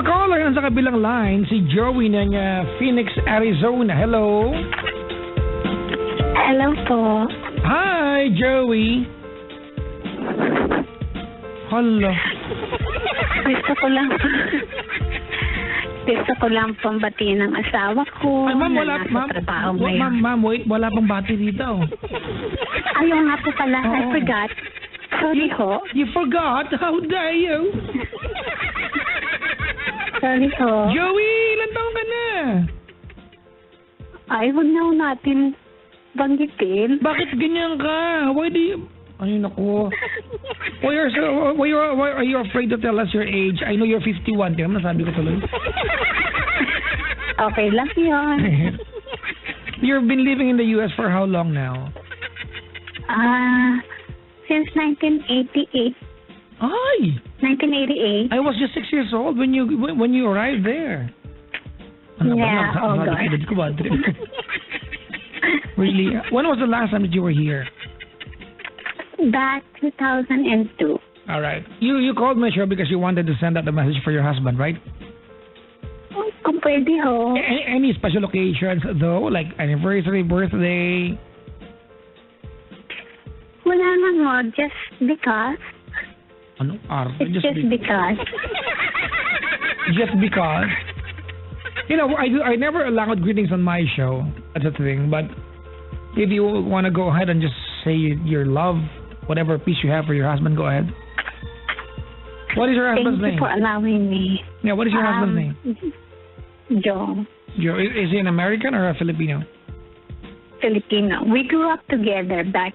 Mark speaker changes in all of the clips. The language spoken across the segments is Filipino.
Speaker 1: caller yan sa kabilang line, si Joey ng Phoenix, Arizona. Hello?
Speaker 2: Hello po.
Speaker 1: Hi, Joey. Hello.
Speaker 2: Gusto ko lang pong batiin ng asawa ko.
Speaker 1: Ay, ma'am, wala, ma'am, wait, wala pang bati dito.
Speaker 2: Ayaw nga po pala, I forgot. Sorry ho.
Speaker 1: You forgot? How dare you?
Speaker 2: Sorry ho.
Speaker 1: Joey, ilan taong ka na?
Speaker 2: Ay, huwag na natin banggitin.
Speaker 1: Bakit ganyan ka? Why do you... Ay, naku. Why are you afraid to tell us your age? I know you're 51. Tingnan mo, nasabi ko tuloy.
Speaker 2: Okay lang yun.
Speaker 1: You've been living in the US for how long now?
Speaker 2: Since 1988.
Speaker 1: Ay!
Speaker 2: 1988.
Speaker 1: I was just 6 years old when you arrived there.
Speaker 2: Yeah, oh God.
Speaker 1: Really? When was the last time that you were here?
Speaker 2: Back 2002.
Speaker 1: All right. You called my show because you wanted to send out a message for your husband, right?
Speaker 2: Kung pwede ho.
Speaker 1: Any special occasions though, like anniversary, birthday?
Speaker 2: Wala lang ho, just because.
Speaker 1: Ano?
Speaker 2: It's just because.
Speaker 1: Just because? You know, I never allowed greetings on my show. That's the thing. But if you want to go ahead and just say your love, whatever piece you have for your husband, go ahead. What is your husband's name?
Speaker 2: Thank you for allowing me.
Speaker 1: Yeah, what is your husband's name?
Speaker 2: Joe.
Speaker 1: Joe. Is he an American or a Filipino?
Speaker 2: Filipino. We grew up together back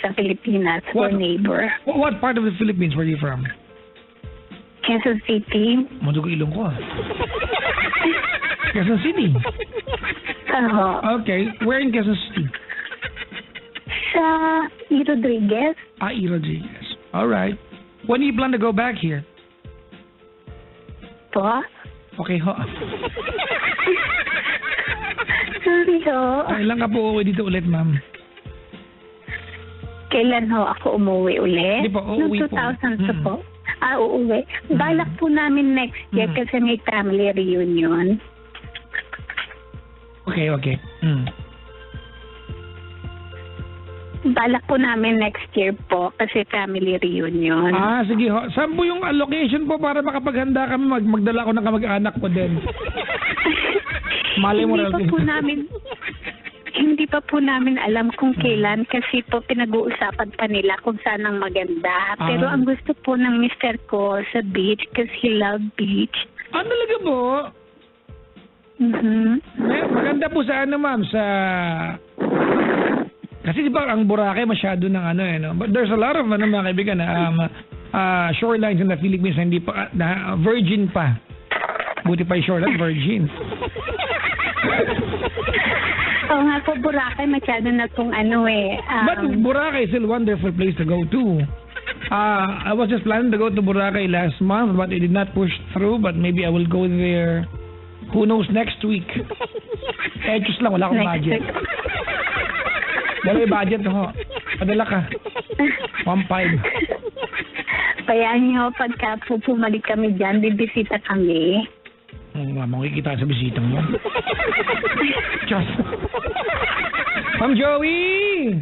Speaker 2: sa Pilipinas. We're neighbor.
Speaker 1: What part of the Philippines were you from?
Speaker 2: Quezon City.
Speaker 1: Madugo ilong ko. Quezon City. Okay. Where in Quezon City?
Speaker 2: Sa E. Rodriguez.
Speaker 1: E. Rodriguez. All right. When do you plan to go back here?
Speaker 2: Po?
Speaker 1: Okay, ho.
Speaker 2: Sorry ho.
Speaker 1: Kailan ka po uuwi dito ulit, ma'am?
Speaker 2: Kailan ho ako umuwi ulit?
Speaker 1: Di po, uuwi po.
Speaker 2: Noong 2000 po. Uuwi. Balak po namin next year kasi may family reunion.
Speaker 1: Okay.
Speaker 2: Balak po namin next year po kasi family reunion.
Speaker 1: Sige ho. Saan po yung location po para makapaghanda kami magdala ko ng kamag-anak ko din? Malay mo Hindi pa po namin alam kung kailan kasi po pinag-uusapan pa nila kung saan ang maganda. Pero ang gusto po ng mister ko sa beach kasi he love beach. Talaga po? Maganda po sa ma'am, sa... Kasi di ba ang Boracay masyado ng no? But there's a lot of mga kaibigan shorelines in the Philippines na hindi pa virgin pa. Buti pa yung shoreline virgin.
Speaker 2: Oo nga po, Boracay masyado na kung
Speaker 1: But Boracay is still a wonderful place to go to. I was just planning to go to Boracay last month but it did not push through, but maybe I will go there. Who knows, next week. Just lang, wala akong budget. Wala yung budget ho. Padala ka. 1.5.
Speaker 2: Bayaan niyo, pagka po pumalik kami dyan, bibisita kami.
Speaker 1: Makikita sa bisitang mo. Just. Ma'am Joey!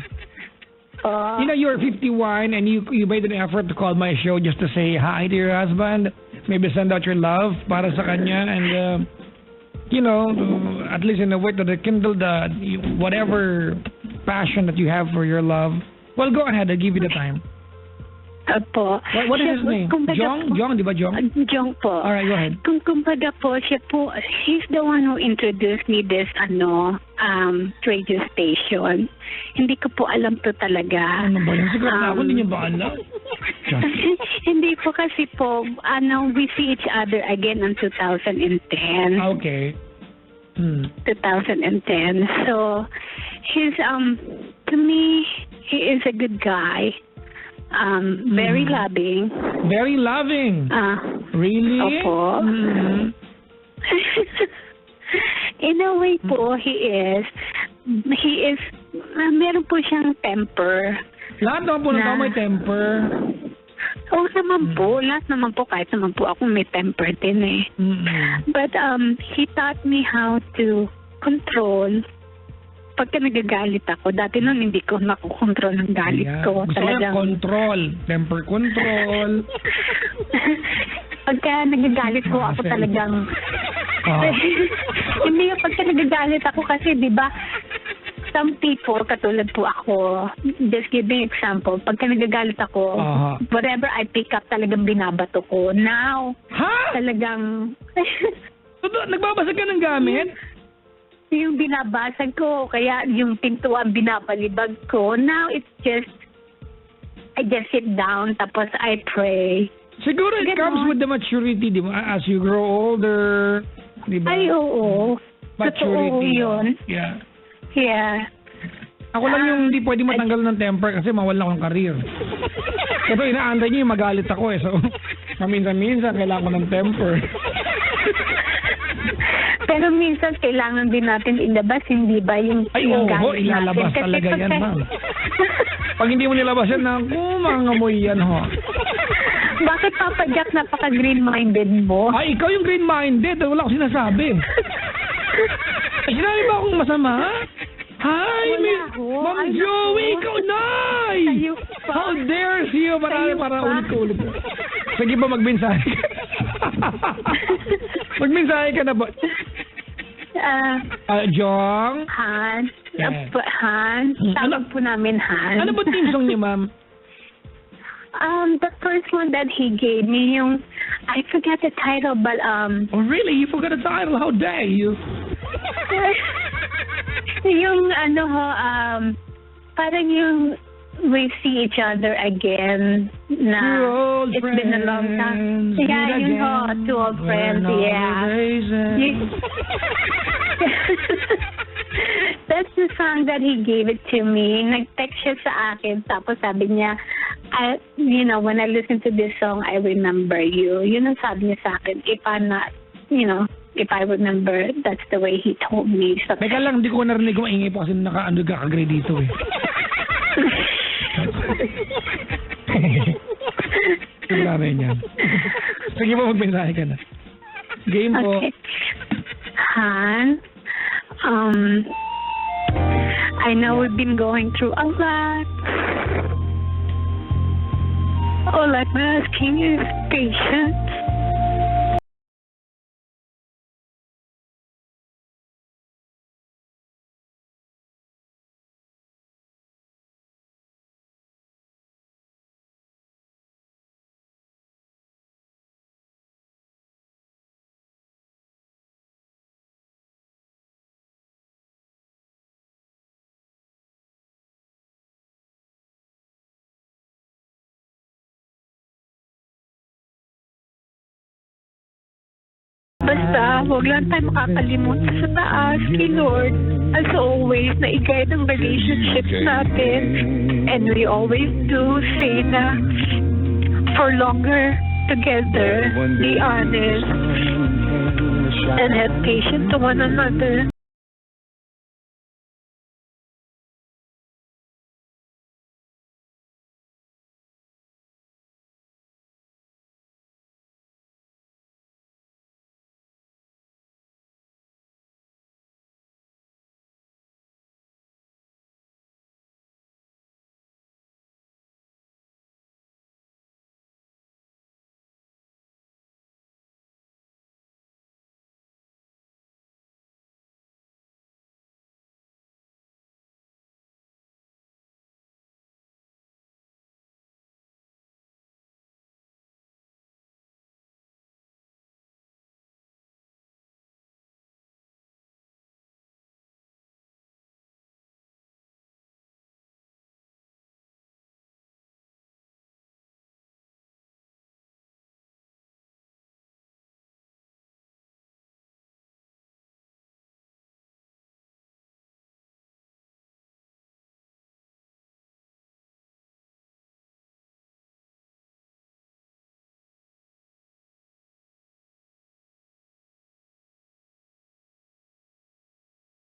Speaker 1: You know, you're 51 and you made an effort to call my show just to say hi to your husband. Maybe send out your love para sa kanya and, you know, at least in a way to rekindle whatever passion that you have for your love. Well, go ahead. I'll give you the time.
Speaker 2: Po.
Speaker 1: What is his name? Jong? Jong, di ba Jong?
Speaker 2: Jong po.
Speaker 1: Alright, go ahead.
Speaker 2: Kumbaga po, he's the one who introduced me this, radio station. Hindi ko po alam to talaga.
Speaker 1: Ano ba yun? Siguro na ako, hindi niyo ba alam?
Speaker 2: Hindi po kasi po, we see each other again in 2010.
Speaker 1: Okay.
Speaker 2: 2010. So, he's, to me, he is a good guy. Very loving.
Speaker 1: Very loving? Really?
Speaker 2: Opo. In a way po, he is, meron po siyang temper.
Speaker 1: Lahat naman po ng tao may temper.
Speaker 2: Oo naman po, lahat naman po, kahit naman po ako may temper din eh. But he taught me how to control pagka nagagalit ako. Dati nun hindi ko nakukontrol ng galit ko.
Speaker 1: Gusto ko yung control, temper control.
Speaker 2: Pagka nagagalit ko, ako talagang... Hindi, pagka nagagalit ako kasi, di ba, some people, katulad po ako, just giving example, pagka nagagalit ako, whatever I pick up, talagang binabato ko. Now, talagang...
Speaker 1: Nagbabasag ka ng gamit?
Speaker 2: Yung binabasag ko, kaya yung pintuan binabalibag ko. Now, it's just, I just sit down, tapos I pray.
Speaker 1: Siguro it comes with the maturity, di ba? As you grow older, di ba?
Speaker 2: Ay, oo.
Speaker 1: Maturity.
Speaker 2: Totoo yun.
Speaker 1: Yeah.
Speaker 2: Yeah.
Speaker 1: Ako lang yung hindi pwede matanggal ng temper kasi mawala akong career. Ito, inaantay niyo yung magalit ako eh. So, paminsan-minsan kailangan ko ng temper.
Speaker 2: Pero minsan kailangan din natin ilabas, hindi ba yung galit
Speaker 1: ilalabas
Speaker 2: natin?
Speaker 1: Talaga yan, ma'am. Pag hindi mo nilabas yan, mangamoy yan, ho.
Speaker 2: Bakit, Papa Jack, napaka-green-minded mo?
Speaker 1: Ay, ikaw yung green-minded. Wala ko sinasabi. Ay, sinabi ba akong masama? Hi, Ma'am Joey, ikaw, Nay! How dare you? Para ulit ko. Sige ba, magmensahe ka? Magmensahe ka na ba? Jong?
Speaker 2: Hans.
Speaker 1: Yeah.
Speaker 2: Hans. Tawag po namin Hans.
Speaker 1: Ano ba team song niyo, ma'am?
Speaker 2: The first one that he gave me, yung, I forget the title, but,
Speaker 1: Oh, really? You forgot the title? How dare you?
Speaker 2: yung, parang yung, we see each other again, na, it's been a long time. Yeah, yun ho, two old friends, yeah. That's the song that he gave it to me. Nag-text siya sa akin, tapos sabi niya, when I listen to this song, I remember you. Yun ang sabi niya sa akin. If I'm not, if I remember, that's the way he told me. So,
Speaker 1: teka lang, hindi ko narinig kung maingay po kasi naka-agree dito eh. Wala rin yan. Sige po, magmensahe ka na. Game po.
Speaker 2: Okay. Han, I know we've been going through a lot. All I'm asking is patience. Basta, huwag lang tayo makakalimutan sa taas kay Lord. As always, na i-guide ang relationships natin. And we always do say na for longer together, be honest, and have patience to one another.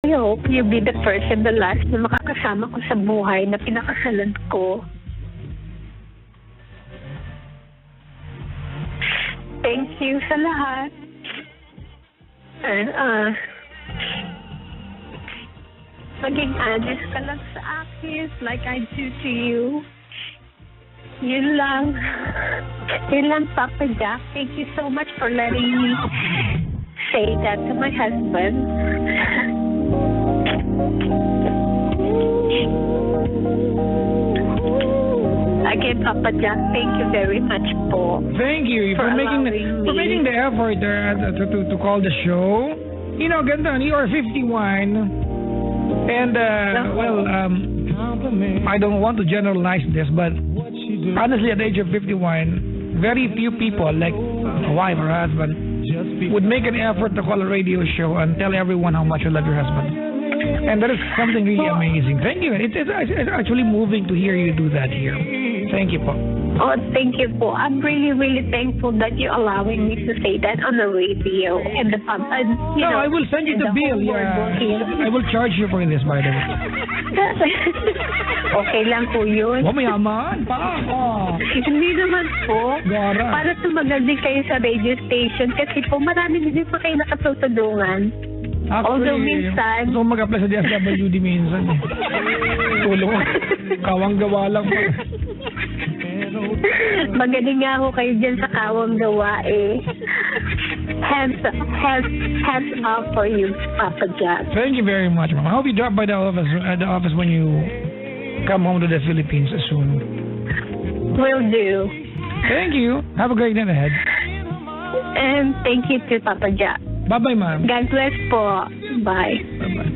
Speaker 2: I hope you'll be the first and the last na makakasama ko sa buhay na pinakasalan ko. thank you sa lahat. And, maging honest ka lang sa akin like I do to you. Yun lang. Yun lang, Papa Jack. Thank you so much for letting me say that to my husband. Again, Papa Jack, thank you very much po.
Speaker 1: Thank you for making the effort to call the show. You know, ganda, you are 51. And, I don't want to generalize this, but honestly, at the age of 51, very few people, like a wife or husband, would make an effort to call a radio show and tell everyone how much you love your husband. And that is something really amazing. Thank you. It's actually moving to hear you do that here. Thank you po.
Speaker 2: Oh, thank you po. I'm really, really thankful that you're allowing me to say that on the radio and the pub.
Speaker 1: No, I will send you the bill. Yeah, I will charge you for this, by the way.
Speaker 2: Okay lang po yun.
Speaker 1: Oh, mayaman pa. Oh.
Speaker 2: Hindi naman po.
Speaker 1: Gara.
Speaker 2: Para sumagal din kayo sa radio station kasi po marami din pa kayo nakatutulungan. Although minsan...
Speaker 1: Gusto ko mag-apply sa DSWD minsan. Tulong. Kawang gawa lang po.
Speaker 2: Magaling nga ako kayo dyan sa kawang gawa eh. Hands up for you, Papa Jack.
Speaker 1: Thank you very much, Mama. I hope you drop by the office when you come home to the Philippines soon.
Speaker 2: Will do.
Speaker 1: Thank you. Have a great night ahead.
Speaker 2: And thank you to Papa Jack.
Speaker 1: Bye-bye, ma'am.
Speaker 2: God bless po. Bye.
Speaker 1: Bye-bye.